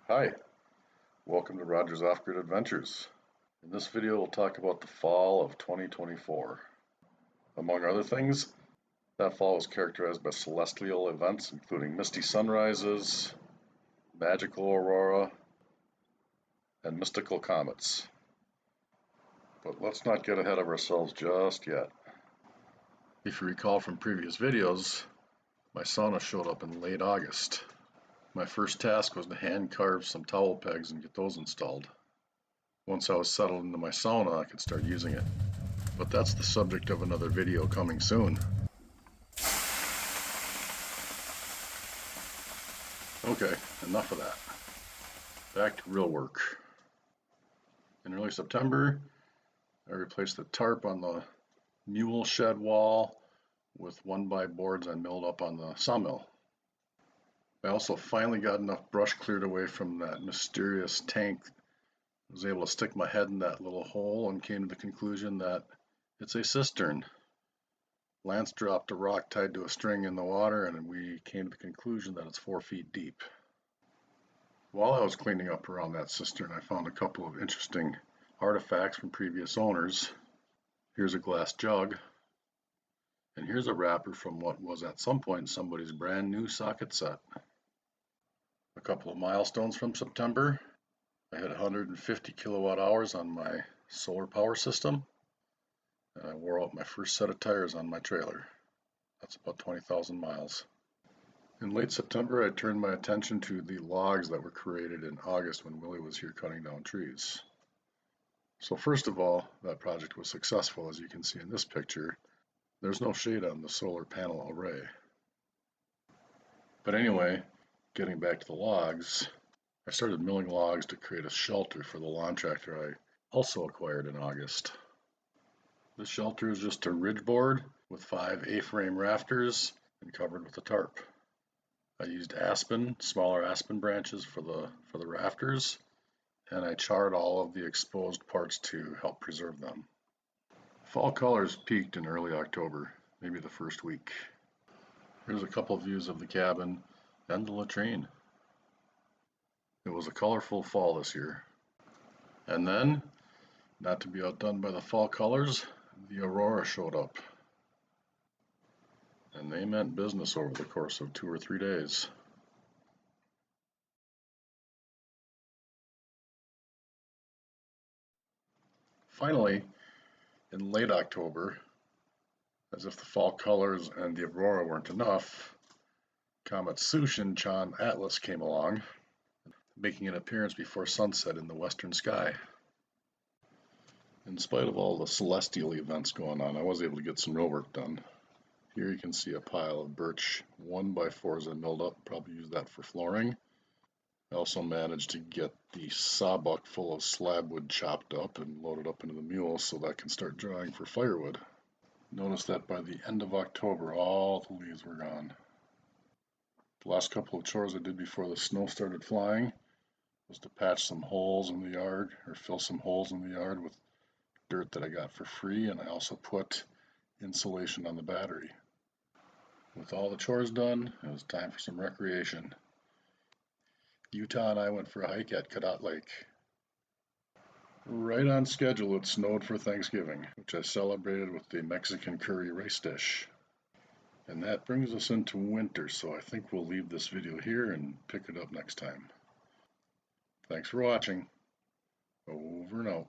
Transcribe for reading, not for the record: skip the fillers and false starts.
Hi, welcome to Roger's Off-Grid Adventures. In this video we'll talk about the fall of 2024. Among other things, that fall was characterized by celestial events including misty sunrises, magical aurora, and mystical comets. But let's not get ahead of ourselves just yet. If you recall from previous videos, my sauna showed up in late August. My first task was to hand carve some towel pegs and get those installed. Once I was settled into my sauna, I could start using it. But that's the subject of another video coming soon. Okay, enough of that. Back to real work. In early September, I replaced the tarp on the Mule shed wall with 1x boards I milled up on the sawmill. I also finally got enough brush cleared away from that mysterious tank. I was able to stick my head in that little hole and came to the conclusion that it's a cistern. Lance dropped a rock tied to a string in the water and we came to the conclusion that it's 4 feet deep. While I was cleaning up around that cistern, I found a couple of interesting artifacts from previous owners. Here's a glass jug, and here's a wrapper from what was at some point somebody's brand new socket set. A couple of milestones from September. I had 150 kilowatt hours on my solar power system, and I wore out my first set of tires on my trailer. That's about 20,000 miles. In late September, I turned my attention to the logs that were created in August when Willie was here cutting down trees. So first of all, that project was successful. As you can see in this picture, there's no shade on the solar panel array. But anyway, getting back to the logs, I started milling logs to create a shelter for the lawn tractor I also acquired in August. This shelter is just a ridge board with 5 A-frame rafters and covered with a tarp. I used smaller aspen branches for the rafters, and I charred all of the exposed parts to help preserve them. Fall colors peaked in early October, maybe the first week. Here's a couple views of the cabin and the latrine. It was a colorful fall this year. And then, not to be outdone by the fall colors, the aurora showed up. And they meant business over the course of 2 or 3 days. Finally, in late October, as if the fall colors and the aurora weren't enough, Comet Tsuchinshan-ATLAS came along, making an appearance before sunset in the western sky. In spite of all the celestial events going on, I was able to get some real work done. Here you can see a pile of birch 1x4s I milled up, probably use that for flooring. I also managed to get the sawbuck full of slab wood chopped up and loaded up into the Mule so that I can start drying for firewood. Notice that by the end of October, all the leaves were gone. The last couple of chores I did before the snow started flying was to patch some holes in the yard, or fill some holes in the yard with dirt that I got for free, and I also put insulation on the battery. With all the chores done, it was time for some recreation. Utah and I went for a hike at Cadott Lake. Right on schedule, it snowed for Thanksgiving, which I celebrated with the Mexican curry rice dish. And that brings us into winter, so I think we'll leave this video here and pick it up next time. Thanks for watching. Over and out.